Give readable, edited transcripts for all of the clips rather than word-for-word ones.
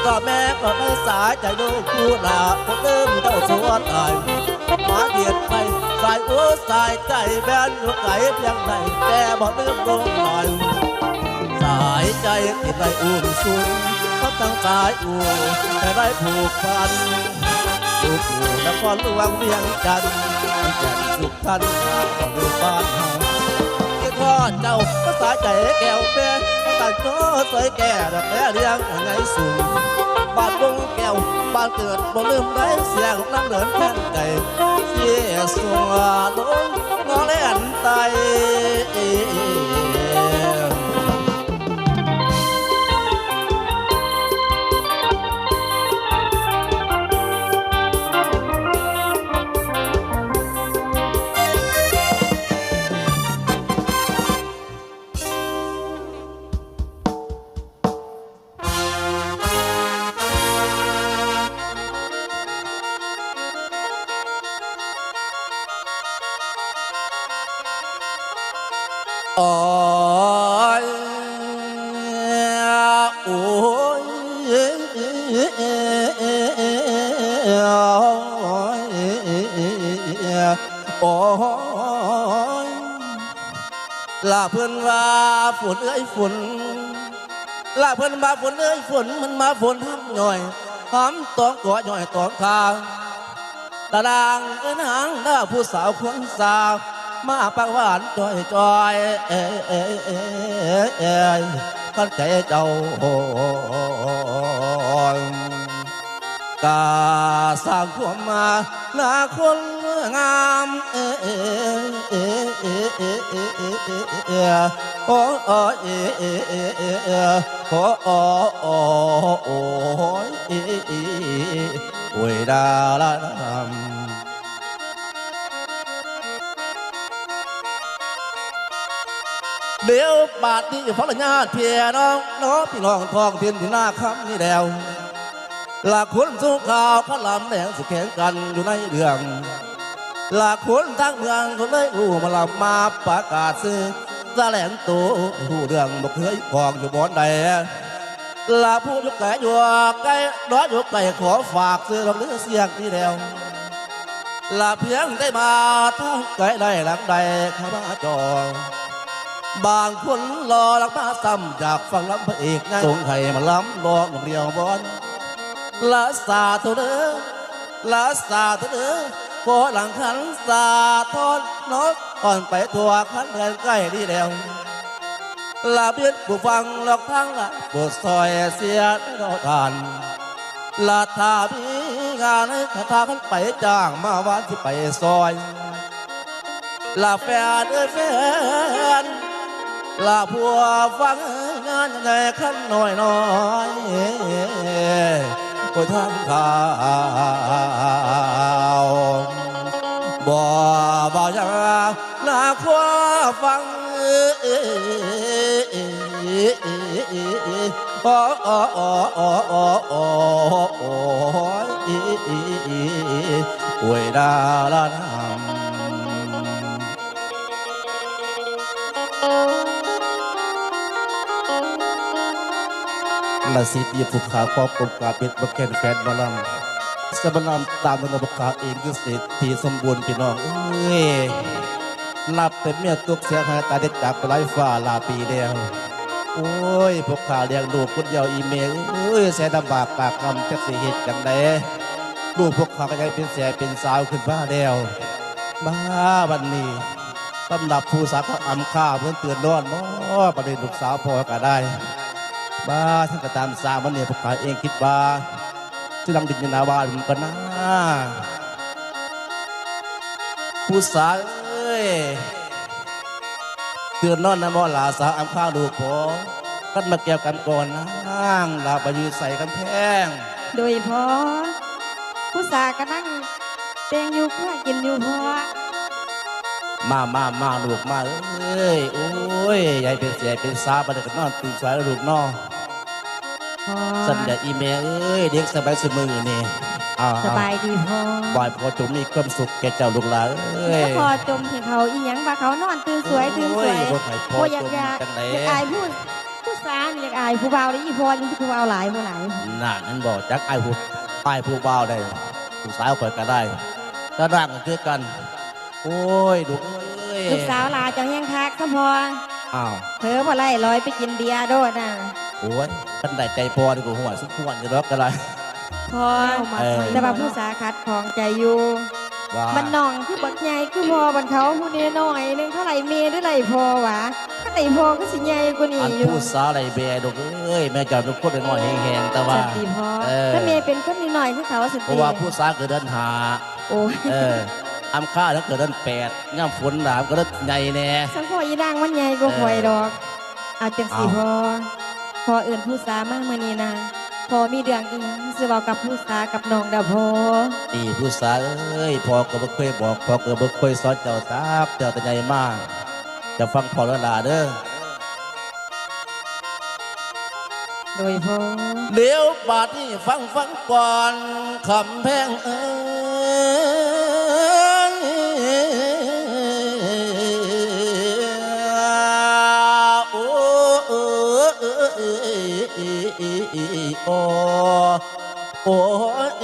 ก็แม่ก็ไม่สายใจดูคู่หนาคนเดิมเจ้าสวนไอมาเดียดไปสายหัวสายใจแบนอยู่ไกลเพียงใดแต่บอกลืมลงหน่อยสายใจติดไรอุ่นสูงก็ตั้งสายอุ่นแต่ได้ผูกพันลูกอยู่นครหลวงเวียงจันทร์แก่นสุขทันของดูบ้านเฮาที่ทอดเจ้าก็สายใจแก้วเป้ก็ตัดโจ้สวยแก่ดอกแม่เลี้ยงไงสูงบ้านวงแก้วบ้านเกิดบ่ลืมได้เสียงน้ำเดินแผ่นใจเสียสัวลงงอเล่นไตโอ้ยโอ้ยโอ้ยลาเพื่อนว่าฝนเอ้ยฝนลาเพื่อนมาฝนเอ้ยฝนมันมาฝนทำหน่อยหอมตองก่อหน่อยตองคางตาดางเอ้ยนางหน้าผู้สาวควงสาวมาปากหวานจอยจอยกันใจเจ้ากาสร้างความมาหน้าคนงามโอ้โอ้โอ้โอ้โอ้โอ้ยดาลาเดี๋ยวบาดนี้ฝรั่งญาติเพียน้องน้องพี่น้องทองเพียนที่หน้าคำนี่แดวหลากคนสู้ข่าวพระลำแดงสิแข่งกันอยู่ในเรื่องหลากคนทั้งเมืองคนเลยรู้มาลำมาประกาศซื้อแสลงตัวผู้เรื่องบอกเคยคลองอยู่บอนใดหลากผู้ยกไก่อยู่ไก่น้อยยกไก่ขอฝากซื้อลำเลือเสียงที่แดวหลากเพียงได้มาทั้งไก่ได้หลังใดข้ามาจอบางคนรอหลักมาซ้ำจากฟังลำพระเอกไงส่งให้มาล้ำรอหนุ่มเดียวบอลลาสาตัวเด้อลาสาตัวเด้อพอหลังขันสาทอนนกก่อนไปทัวขันแทนใกล้ดีเดียวลาเบียนผู้ฟังหลอกทั้งละบทซอยเสียดอกทานลาทาพีงานให้คาถาขันไปจ้างมาวันที่ไปซอยลาแฟนเอ้ยแฟนลาผัวฟังงานยังไงขั้นหน่อยน้อยโอ้ยท่านข่าวบ่ยังนาขวาฟังโอ้โอ้โอ้โอ้โอ้โอ้โอ้ยดาลานละสิทธิ์ผูกขาครอบครัวกาเป็นบักแกนแฟนบอลำสมนำตามนบกาเองคือเศรษฐีสมบูรณ์พี่น้องนับเป็นเมียตุกเสียหายตาเด็ดจากไร้ฟ้าลาปีเดียวโอ้ยพวกขาเลี้ยงลูกคนเดียวอีเมลแสนลำบากปากคำจะเสียเหตุกันได้ลูกพวกขาก็ยังเป็นแสบเป็นสาวขึ้นบ้าเดียวมาวันนี้ตำหรับผู้สาวเขาอำข้าเพื่อนเตือนนอนประเด็นลูกสาวพอก็ได้บ้าท่านก็ตามสร้างมันเนี่ยพวกเขาเองคิดว่าที่ลังดินยนาวามันก็น่าผู้สาวเอ้ยเตือนนอนนะมอลาสาวอ้ำข้าวดูพอกันมาเกี่ยวกันก่อนนั่งลาไปยืนใส่กันแพงโดยพอผู้สาวก็นั่งเตียงอยู่เพื่อกินอยู่พอมาลูกมาเอ้ยโอ้ยยายเป็นเสียเป็นซาบันเด็กนอนตื่นสายลูกนอสัญญาอีเมลเอ้ยเด็กสบายสมือนี่สบายดีพ่อบ่อยพอจมมีความสุขแก่เจ้าลูกหลานเอ้ยพอจมที่เขาอีหยังว่าเขานอนตื่นสวยพออยากอายผู้สาวอยากอายผู้เบาได้ยี่พอยิ่งผู้เบาหลายผู้หลาย น่ะนั่นบอกจักไอ้ผู้บ่าวได้ผู้สาวคอยก็ได้ถ้าร่างกันคือกันโอ้ยดุเอ้ย ลูกสาวลาเจังยังคักก็พอ อ้าว เผลอบ่ไล่ลอยไปกินเบียร์โดดน่ะ โอ้ยท่านได้ใจพอดีกว่าหัวสุขวนจะรับกันไร พอแต่ว่าผู้สาขัดของใจอยู่ ว่า มันน้องคือบักใหญ่คือพอบันเขาผู้นี้น้อยนึงเท่าไหร่เมย์หรือไหร่พอวะถ้าไหร่พอก็สิใหญ่กว่านี้ อัน อยู่ ผู้สาวไรเบียดุเอ้ยแม่เจ้าเป็นคนเป็นน้อยแหงๆแต่ว่า สติพอถ้าเมย์เป็นคนนิดหน่อยคือเขาส เพ ติ ราะว่าผู้สาวเกิดเดินหา โอ้ย อำค่าแล้วเกิดเดินแปดย่ำฝนหนามก็เดินใหญ่แน่ สังพออีนางมันใหญ่กว่าข่อยดอกเอาจังสิพออื่นผู้สามากมื่อนี้นะพอมีเรื่องอีหยังสิเว้ากับผู้สากับน้องดาพอ นี่ผู้สาวเอ้ยพ่อก็บ่เคยบอกพ่อก็บ่เคยสอนเจ้าซักเจ้าแต่ใหญ่มากจะฟังพ่อและลาเด้อ โดยพอ เดี๋ยวบาดนี้ฟังก่อนคำแพงเอ้ยโอ้โอ้โ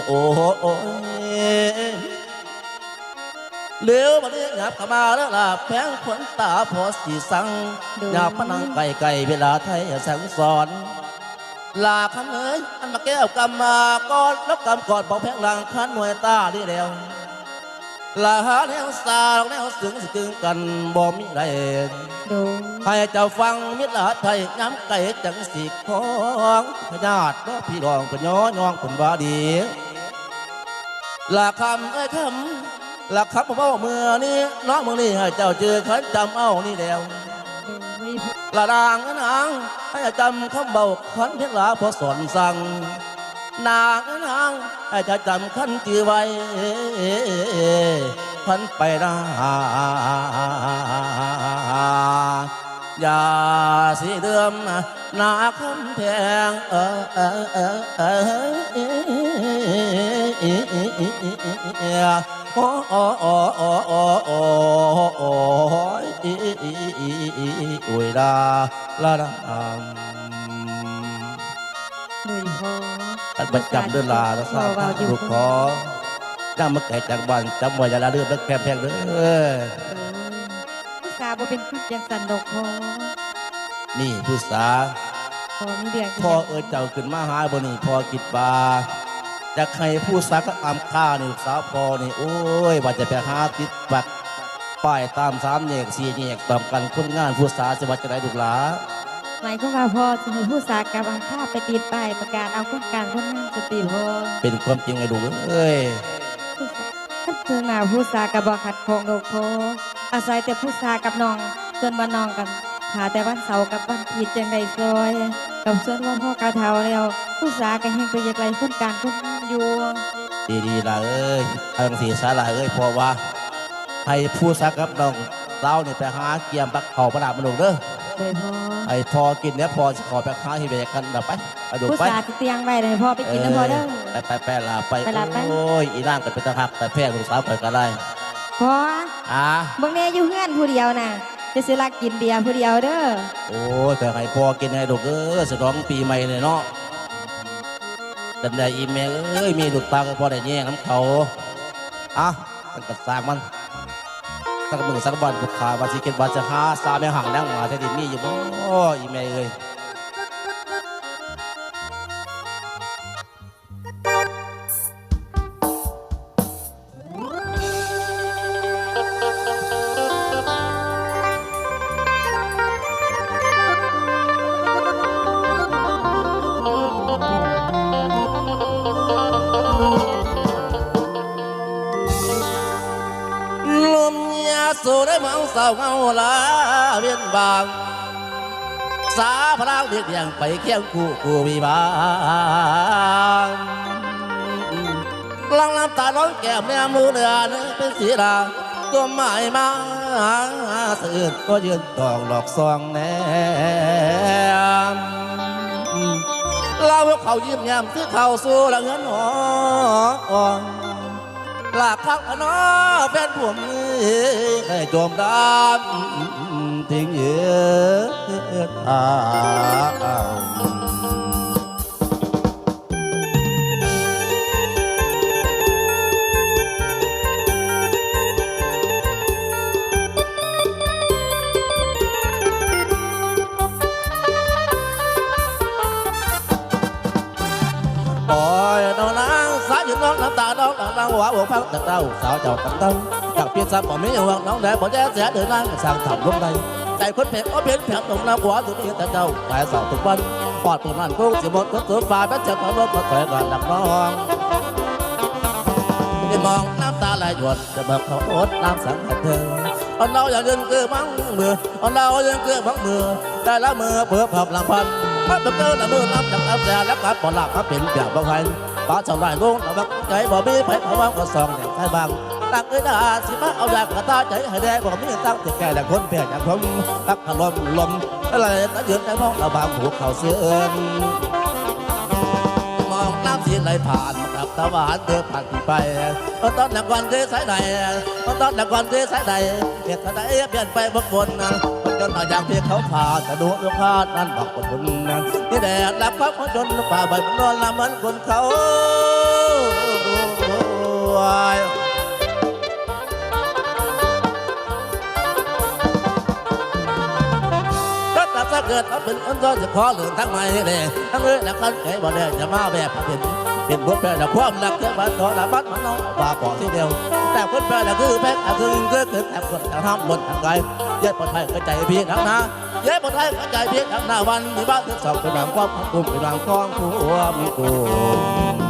อ้โอ้เลี้ยวมาเรียกหยับเข้ามาแล้วล่ะแพงขนตาพอสีสังหยับพนังไก่เวลาไทยแสงสอนลาคำเอ้ยอันมาแก้วกำมาก้อนแล้วกำกอดบอกแพงหลังคันหน่วยตาดีแล้วลาหาแนวสาวแนวสึงสกึงกันบ่มีไร โดย ให้เจ้าฟังมิตรลาไทยย้ำไก่จังสีของพญาติน้องพี่รองเป็นย้องเป็นว่าดีลาคำเอ้ยคำลาคำเบ้าเมื่อนี้น้องเมื่อนี้ให้เจ้าเจอขันจำเอานี่แล้ว โดยพอ ละนางนางให้จำคำเบาขันเพียงลาพอสอนสั่งนางให้จะจำขันจือไว้พันไปนะอย่าสิเดิมนาคำแพงโอ้โอ้โอ้โอ้โอ้โอ้โอ้ยดาละดำ โดยพอ อันประจำเดินลาแล้วสร้างลูกขอจ้างมาแก่จากบ้านจำไว้อย่าละเรื่องแล้วแคบแพงเด้อ ผู้สาวบ่เป็นคนจังสันดอกพอ นี่ผู้สา พอมีเรื่อง พ่อเจ้าขึ้นมาหาบนี่พ่อกิดบาจะใครผู้สาก็ตามข้านี่ลูกสาวพ่อนี่โอ้ยว่าจะไปหาติดปักป้ายตาม3แยก4แยกตามกันคนงานผู้สาจะว่าจะได้ลูกหลา หมายความว่าพอจะให้ผู้สากับอังคาไปติดป้ายประกาศเอาคนกลางคนงานสติพอ เป็นความจริงไอ้ลูกเอ้ย ท่านเจอหน้าผู้สากับบ่ขัดของดอกพออาศัยแต่ผู้สากับน้องส่วนบ้านน้องกันหาแต่วันเสาร์กับวันอาทิตย์จังได้ซอยกับส่วนว่าพ่อกาเทาแล้วผู้สาก็แห่งไปอยากไกลคนกลางคนงานอยู่ ดีๆล่ะเอ้ยทางสีสาละเอ้ยเพราะว่าให้ผู้สากับน้องเราเนี่ยไปหาเกียมปักเขาประดับมันลงเด้อ โดยพอ ไอ้พอกินเนี่ยพอจะขอไปค้าที่เบกันเดี๋ยวไปเอาดู ผู้ ไป สาที่เตียงไว้เลยพ่อไปกินนะพ่อเด้อ ไปลาไป ไปลาไป โอ้ยอีร่างก็เป็นตะหักแต่แพ้ลูกสาวไปก็ได้ พ่อ อ่า เบิ่งแน่อยู่เฮือนผู้เดียวน่ะจะสิลักกินเบียร์ผู้เดียวเด้อ โอ้ยแต่ให้พอกินให้ลูกสร้องปีใหม่เลยเนาะดันได้อีเมลเอ้ยมีลูกตาก็พอได้แย่งน้ำเขาอ่ะมันก็สร้างมันสักมือสักวันลูกค้าวันที่เก็บวันจะหาซาแม่ห่างนั่งมาแท้ดิมีอยู่บ่อีเมลเอ้ย ลมยาสูได้มังสาวเงาลาเวียนบางสาพลังเรียกเรียงไปเคียงคู่วิบางลังน้ำตาร้องแก้มแนมมือเดือนเป็นสีดาตัวหมายมาสื่นก็ยืนตองหลอกซองแนมเราเขายิ้มแย้มซื้อเข้าสู่ละเงินหอลากข้างน้อแฟนผมให้โจมดำทิ้งเยือ ววงพักจากเต้าสาวเจ้าจากเต้าจากเพียงซ้ำบ่มีห่วงน้องแดงบ่แย่เสียเดินนั่งสั่งทำลงใดใจคนเพ็กก็เป็นแผลตรงน้ำหัวสุดที่แต่เจ้าแต่สาวทุกวันปอดตัวนั้นกูสิหมดก็ตัวฟ้าแม้จะทำรถมาถอยก่อนหลักน้องได้มองน้ำตาไหลหยดจะเบิกเขาอดน้ำสังหัดเธออันเราอย่ายืนเกือบังมืออันเรายืนเกือบังมือได้ละมือเพื่อผับหลังพันมาเติมเติมละมือน้ำจากน้ำแสแล้วกับบ่หลักมาเป็นแบบบ่ใครป้าชาวไร่ลุงเราบักใจบ่มีไผเขาว่าก็ซองแต่ใครบางตั้งเอ้ยดาสิมาเอาอยากกระตาใจให้แดงบ่มีตั้งแต่แก่แต่คนเพียงอย่างผมตักขลมลมอะไรนั่นยืนในมองเราบางหูเขาเสือนมองน้ำสีไหลผ่านกับตะวันเดินผ่านไปตอนหนักวันเดินสายใดตอนหนักวันเดินสายใดเพียงใดเปลี่ยนไปบกบนจนต่างอย่างเพียงเขาผ่านกระดูกลูกค้านั่นบอกคนบุญนี่แดดและพักจนป่าใบมันนอนละมันคนเขาถ้าเกิดมาเป็นคนก็จะขอเหลืองทั้งไม่เลยทั้งเลยและกันไก่บ่ได้จะมาแบบเป็นบทแปลความรักเกิดมาต่อละบัดมันน้องบาปอที่เดียวแต่คนแปลละคือแพ้คือเกิดแต่คนทำบนทางไกลเย็ดปลอดภัยกระจายเพียงทั้งนาเย็ดปลอดภัยกระจายเพียงทั้งนาวันมีบ้านที่สองเป็นหลังความกุมเป็นหลังกองผัวมีกู